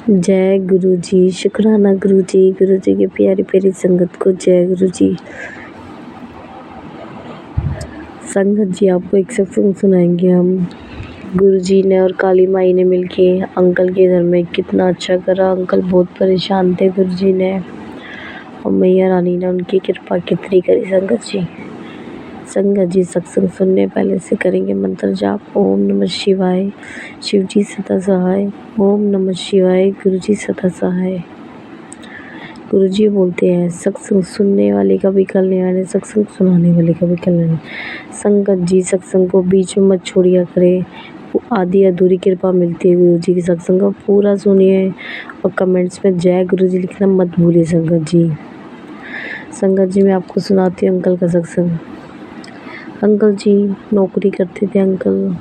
जय गुरु जी। शुक्राना गुरु जी की प्यारी प्यारी संगत को जय गुरु जी। संगत जी, आपको एक सत्संग सुनाएंगे हम। गुरु जी ने और काली माई ने मिलके अंकल के घर में कितना अच्छा करा। अंकल बहुत परेशान थे। गुरु जी ने और मैया रानी ने उनकी कृपा कितनी करी। संगत जी सत्संग सुनने पहले से करेंगे मंत्र जाप। ओम नमः शिवाय, शिव जी सदा सहाय। ओम नमः शिवाय, गुरु जी सदा सहाय। गुरु जी बोलते हैं सत्संग सुनने वाले का भी कल्याण है, सत्संग सुनाने वाले का भी कल्याण है। संगत जी सत्संग को बीच में मत छोड़िया करे। आधी अधूरी कृपा मिलती है गुरु जी की। सत्संग को पूरा सुनिए और कमेंट्स में जय गुरु जी लिखना मत भूलिए। संगत जी मैं आपको सुनाती हूँ अंकल का सत्संग। अंकल जी नौकरी करते थे। अंकल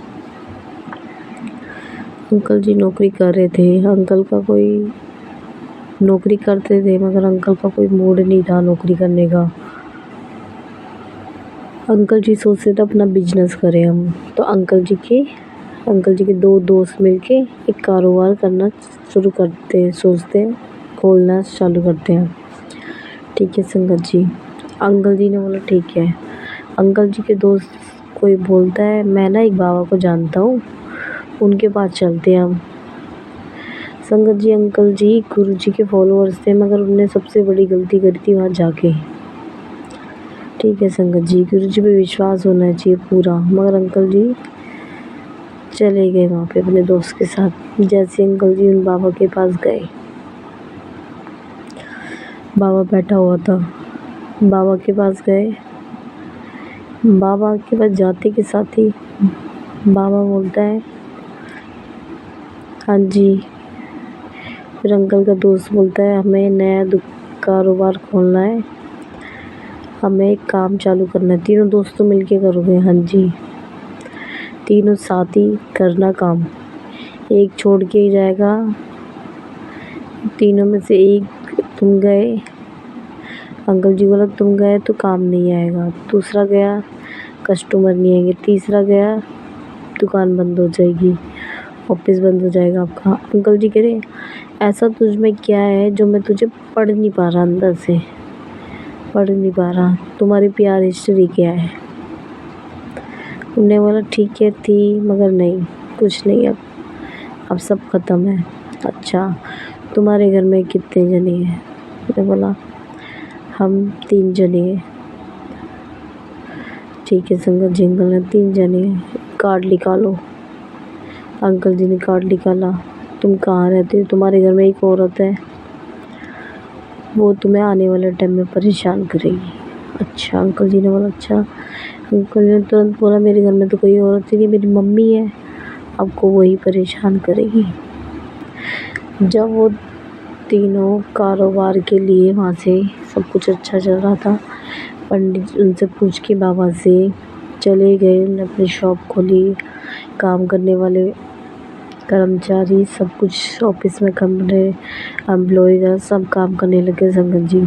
जी नौकरी कर रहे थे। अंकल का कोई नौकरी करते थे मगर अंकल का कोई मूड नहीं था नौकरी करने का। अंकल जी सोचते थे अपना बिजनेस करें हम। तो अंकल जी के दो दोस्त मिलके एक कारोबार करना शुरू करते सोचते हैं, खोलना चालू करते हैं। ठीक है संगत जी। अंकल जी ने बोला ठीक है। अंकल जी के दोस्त कोई बोलता है मैं ना एक बाबा को जानता हूँ, उनके पास चलते हैं हम। संगत जी अंकल जी गुरु जी के फॉलोअर्स थे मगर उनने सबसे बड़ी गलती करी थी वहाँ जाके। ठीक है संगत जी, गुरु जी पे विश्वास होना चाहिए पूरा। मगर अंकल जी चले गए वहाँ पे अपने दोस्त के साथ। जैसे अंकल जी उन बाबा के पास गए, बाबा बैठा हुआ था। बाबा के पास गए। बाबा के पास जाते के साथ ही बाबा बोलता है हाँ जी। फिर अंकल का दोस्त बोलता है हमें नया कारोबार खोलना है, हमें एक काम चालू करना है। तीनों दोस्तों मिलके करोगे? हाँ जी, तीनों साथ ही करना काम, एक छोड़ के ही जाएगा। तीनों में से एक तुम गए, अंकल जी बोला तुम गए तो काम नहीं आएगा। दूसरा गया कस्टमर नहीं आएंगे। तीसरा गया दुकान बंद हो जाएगी, ऑफिस बंद हो जाएगा आपका। अंकल जी कह रहे ऐसा तुझ में क्या है जो मैं तुझे पढ़ नहीं पा रहा, अंदर से पढ़ नहीं पा रहा, तुम्हारी प्यार हिस्ट्री क्या है? उन्होंने बोला ठीक है थी मगर नहीं, कुछ नहीं, अब सब ख़त्म है। अच्छा तुम्हारे घर में कितने जने हैं? मैंने बोला हम 3 जने हैं। ठीक है संगत जी, अंकल ने 3 जने हैं, कार्ड निकालो। अंकल जी ने कार्ड निकाला। तुम कहाँ रहते हो? तुम्हारे घर में एक औरत है, वो तुम्हें आने वाले टाइम में परेशान करेगी। अच्छा अंकल जी ने बोला अच्छा। अंकल ने तुरंत बोला मेरे घर में तो कोई औरत ही नहीं, मेरी मम्मी है, आपको वही परेशान करेगी। जब वो तीनों कारोबार के लिए वहाँ से सब कुछ अच्छा चल रहा था, पंडित उनसे पूछ के बाबा से चले गए। उन्होंने अपनी शॉप खोली, काम करने वाले कर्मचारी सब कुछ ऑफिस में कमरे एम्प्लॉय सब काम करने लगे संगत जी।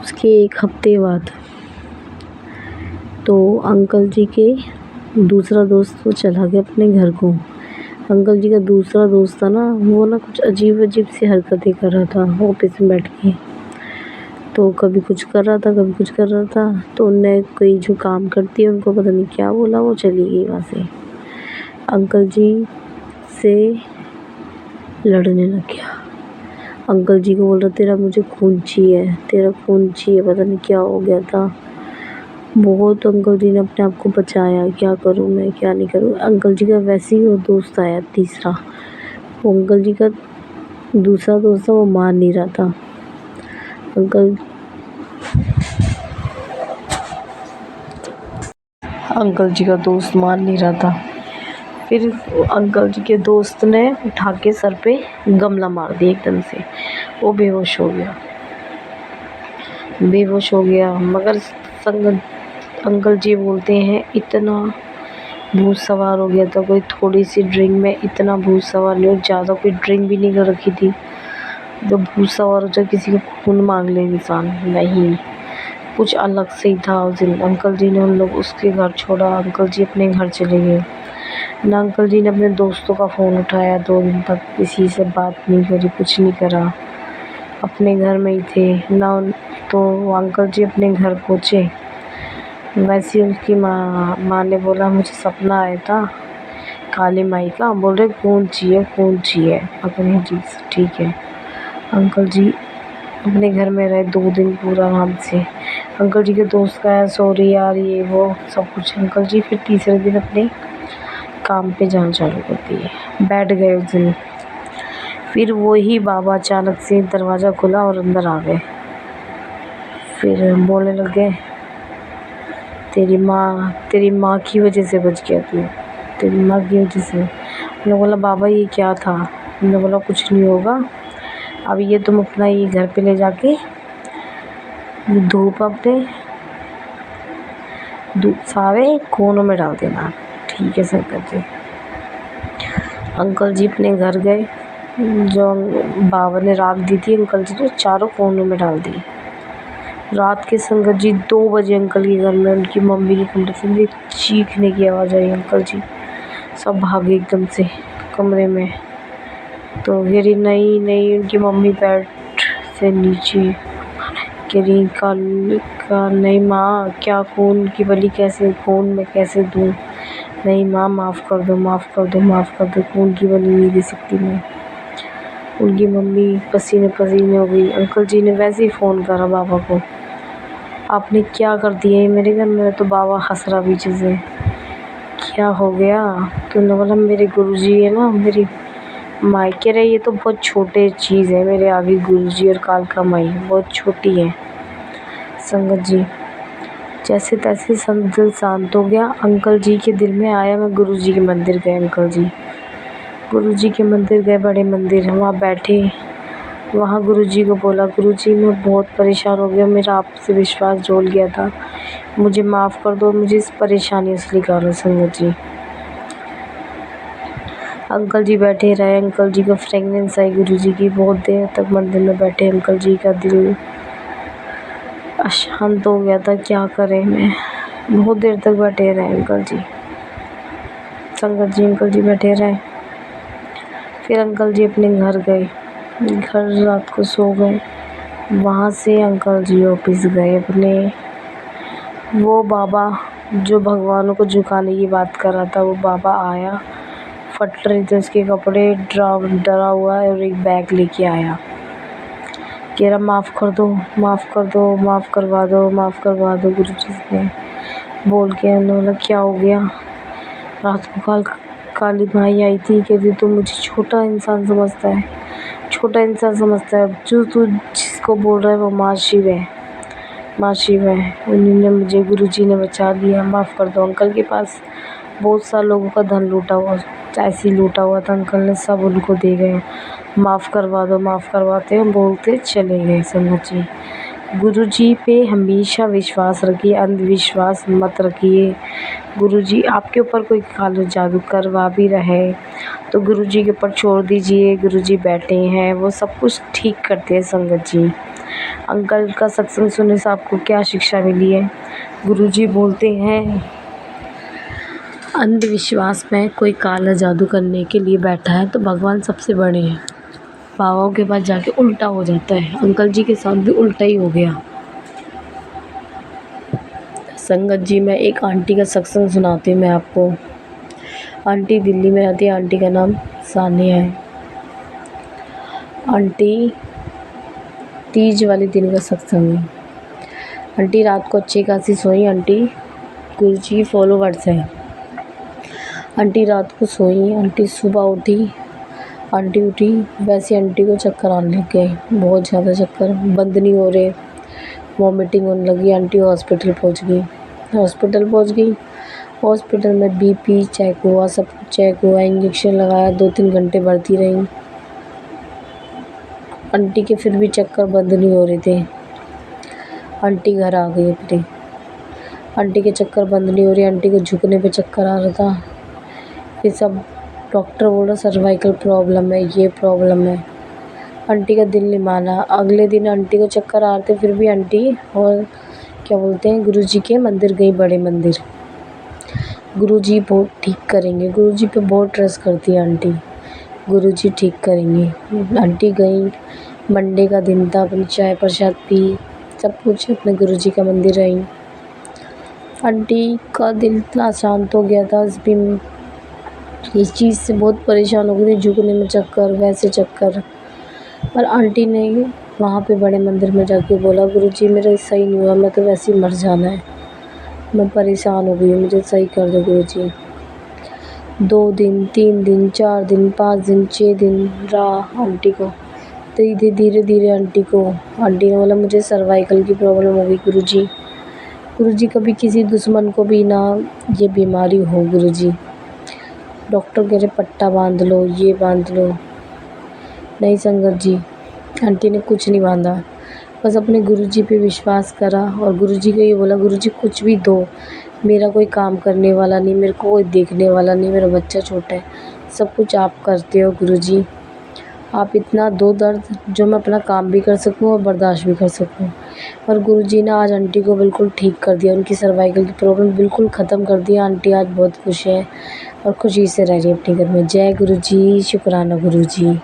उसके 1 हफ्ते बाद तो अंकल जी के दूसरा दोस्त वो चला गया अपने घर को। अंकल जी का दूसरा दोस्त था ना, वो ना कुछ अजीब सी हरकतें कर रहा था ऑफिस में बैठ के। तो कभी कुछ कर रहा था, कभी कुछ कर रहा था। तो उनने कोई जो काम करती है उनको पता नहीं क्या बोला, वो चली गई वहाँ से। अंकल जी से लड़ने लग गया। अंकल जी को बोल रहा तेरा मुझे खून चाहिए, तेरा खून चाहिए, पता नहीं क्या हो गया था। बहुत अंकल जी ने अपने आप को बचाया, क्या करूँ मैं क्या नहीं करूँ। अंकल जी का वैसे ही वो दोस्त आया तीसरा, वो अंकल जी का दूसरा दोस्त था, वो मान नहीं रहा था। अंकल जी का दोस्त मान नहीं रहा था। फिर अंकल जी के दोस्त ने उठा के सर पे गमला मार दिया एकदम से। वो बेहोश हो गया। मगर अंकल जी बोलते हैं इतना भूत सवार हो गया था, कोई थोड़ी सी ड्रिंक में इतना भूत सवार नहीं हो, ज़्यादा कोई ड्रिंक भी नहीं कर रखी थी। जब भूत सवार हो जाए किसी का खून मांग ले इंसान, नहीं, कुछ अलग से ही था उस दिन। अंकल जी ने हम लोग उसके घर छोड़ा, अंकल जी अपने घर चले गए। ना अंकल जी ने अपने दोस्तों का फ़ोन उठाया, 2 दिन तक किसी से बात नहीं करी, कुछ नहीं करा, अपने घर में ही थे ना। तो वो अंकल जी अपने घर पहुँचे, वैसे ही उनकी माँ ने बोला मुझे सपना आया था काली माई का, बोल रहे खून चाहिए, खून चाहिए। अपने जी ठीक है। अंकल जी अपने घर में रहे 2 दिन पूरा आराम से। अंकल जी के दोस्त का है सॉरी यार ये वो सब कुछ। अंकल जी फिर तीसरे दिन अपने काम पे जाना चालू कर दिए, बैठ गए उस दिन। फिर वही बाबा अचानक से दरवाज़ा खुला और अंदर आ गए। फिर बोलने लगे तेरी माँ की वजह से बच गया तू, तेरी माँ की वजह से। मैंने बोला बाबा ये क्या था? मैंने बोला कुछ नहीं होगा, अब ये तुम अपना ये घर पे ले जाके धूप अपने सारे कोनों में डाल देना। ठीक है संकट जी। अंकल जी अपने घर गए, जो बाबा ने राख दी थी अंकल जी ने चारों कोनों में डाल दी। रात के संगत जी 2 बजे अंकल के घर में उनकी मम्मी के कमरे से चीखने की आवाज़ आई। अंकल जी सब भागे एकदम से कमरे में। तो फिर नहीं उनकी मम्मी बेड से नीचे कह रही का नहीं माँ, क्या खून की बलि कैसे, खून में कैसे दूँ? नहीं माँ माफ़ कर दो, माफ़ कर दो, माफ़ कर दो, खून की बलि नहीं दे सकती मैं। उनकी मम्मी पसीने पसीने हो गई। अंकल जी ने वैसे ही फ़ोन करा बाबा को, आपने क्या कर दिया ये मेरे घर में? तो बाबा हंस रहा पीछे से, क्या हो गया? तो उन्होंने बोला मेरे गुरुजी है ना, मेरी मायके रहे, ये तो बहुत छोटे चीज़ है मेरे आगे गुरुजी और कालका माई बहुत छोटी है। संगत जी जैसे तैसे दिल शांत हो गया। अंकल जी के दिल में आया मैं गुरुजी के मंदिर गए। अंकल जी गुरुजी के मंदिर गए, बड़े मंदिर, वहाँ बैठे। वहाँ गुरुजी को बोला गुरुजी मैं बहुत परेशान हो गया, मेरा आपसे विश्वास डोल गया था, मुझे माफ़ कर दो, मुझे इस परेशानियों से निकालो। संगत जी अंकल जी बैठे रहे। अंकल जी को फ्रेगनेंस आई गुरुजी की। बहुत देर तक मंदिर में बैठे। अंकल जी का दिल अशांत हो गया था, क्या करें मैं। बहुत देर तक बैठे रहे अंकल जी। संगत जी अंकल जी बैठे रहे। फिर अंकल जी अपने घर गए, घर रात को सो गए। वहाँ से अंकल जी ऑफिस गए अपने। वो बाबा जो भगवानों को झुकाने की बात कर रहा था, वो बाबा आया, फट रहे थे उसके कपड़े, डरा हुआ है और एक बैग लेके आया, कह रहा माफ़ कर दो, माफ़ कर दो, माफ़ करवा दो, माफ़ करवा दो गुरुजी से बोल के। उन्होंने क्या हो गया? रात को काली माई आई थी, कहती तू मुझे छोटा इंसान समझता है, छोटा इंसान समझता है, जो तू जिसको बोल रहा है वो माँ शिव है, माँ शिव है। उन्होंने मुझे गुरुजी ने बचा लिया, माफ़ कर दो। अंकल के पास बहुत सारे लोगों का धन लूटा हुआ, ऐसे ही लूटा हुआ था, अंकल ने सब उनको दे गए, माफ़ करवा दो, माफ़ करवाते हैं बोलते चले गए। संगत जी गुरुजी पे हमेशा विश्वास रखिए, अंधविश्वास मत रखिए। गुरुजी आपके ऊपर कोई काला जादू करवा भी रहे तो गुरुजी के ऊपर छोड़ दीजिए, गुरुजी बैठे हैं, वो सब कुछ ठीक करते हैं। संगत जी अंकल का सत्संग सुनने से आपको क्या शिक्षा मिली है? गुरुजी बोलते हैं अंधविश्वास में कोई काला जादू करने के लिए बैठा है तो भगवान सबसे बड़े हैं, बाबाओं के पास जाके उल्टा हो जाता है। अंकल जी के साथ भी उल्टा ही हो गया। संगत जी मैं एक आंटी का सत्संग सुनाती हूँ मैं आपको। आंटी दिल्ली में रहती है, आंटी का नाम सानिया है। आंटी तीज वाले दिन का सत्संग है। आंटी रात को अच्छी खासी सोई। आंटी गुरुजी फॉलोवर्स है। आंटी रात को सोई, आंटी सुबह उठी, आंटी उठी वैसे आंटी को चक्कर आने लग गए, बहुत ज़्यादा चक्कर, बंद नहीं हो रहे, वॉमिटिंग होने लगी। आंटी हॉस्पिटल पहुंच गई। हॉस्पिटल में बीपी चेक हुआ, सब कुछ चेक हुआ, इंजेक्शन लगाया, 2-3 घंटे भर्ती रही। आंटी के फिर भी चक्कर बंद नहीं हो रहे थे। आंटी घर आ गई अपने। आंटी के चक्कर बंद नहीं हो रहे, आंटी को झुकने पे चक्कर आ रहा था। फिर सब डॉक्टर बोल रहा सर्वाइकल प्रॉब्लम है, ये प्रॉब्लम है। आंटी का दिल नहीं माना। अगले दिन आंटी को चक्कर आ रहे थे फिर भी आंटी और क्या बोलते हैं गुरुजी के मंदिर गई, बड़े मंदिर। गुरुजी बहुत ठीक करेंगे, गुरुजी पे बहुत ट्रस्ट करती है आंटी, गुरुजी ठीक करेंगे। आंटी गई, मंडे का दिन था, अपनी चाय प्रसाद पी, सब कुछ अपने गुरुजी का मंदिर आई। आंटी का दिल इतना शांत हो गया था, इस चीज़ से बहुत परेशान हो गई थी, झुकने में चक्कर, वैसे चक्कर। पर आंटी ने वहाँ पे बड़े मंदिर में जाके बोला, गुरुजी मेरा सही नहीं हुआ, मैं तो वैसे ही मर जाना है, मैं परेशान हो गई हूँ, मुझे सही कर दो गुरुजी। 2 दिन, 3 दिन, 4 दिन, 5 दिन, 6 दिन रहा आंटी को। धीरे धीरे आंटी ने बोला, मुझे सर्वाइकल की प्रॉब्लम हो गई गुरुजी। गुरुजी कभी किसी दुश्मन को भी ना ये बीमारी हो गुरुजी। डॉक्टर कह रहे पट्टा बांध लो, ये बांध लो। नहीं संगत जी, आंटी ने कुछ नहीं बांधा, बस अपने गुरुजी पे विश्वास करा और गुरुजी को ये बोला, गुरुजी कुछ भी दो, मेरा कोई काम करने वाला नहीं, मेरे को कोई देखने वाला नहीं, मेरा बच्चा छोटा है, सब कुछ आप करते हो गुरुजी, आप इतना दो दर्द जो मैं अपना काम भी कर सकूं और बर्दाश्त भी कर सकूं। और गुरुजी ने आज आंटी को बिल्कुल ठीक कर दिया, उनकी सर्वाइकल की प्रॉब्लम बिल्कुल ख़त्म कर दिया। आंटी आज बहुत खुश है और खुशी से रह रही है अपने घर में। जय गुरुजी, शुक्राना गुरुजी।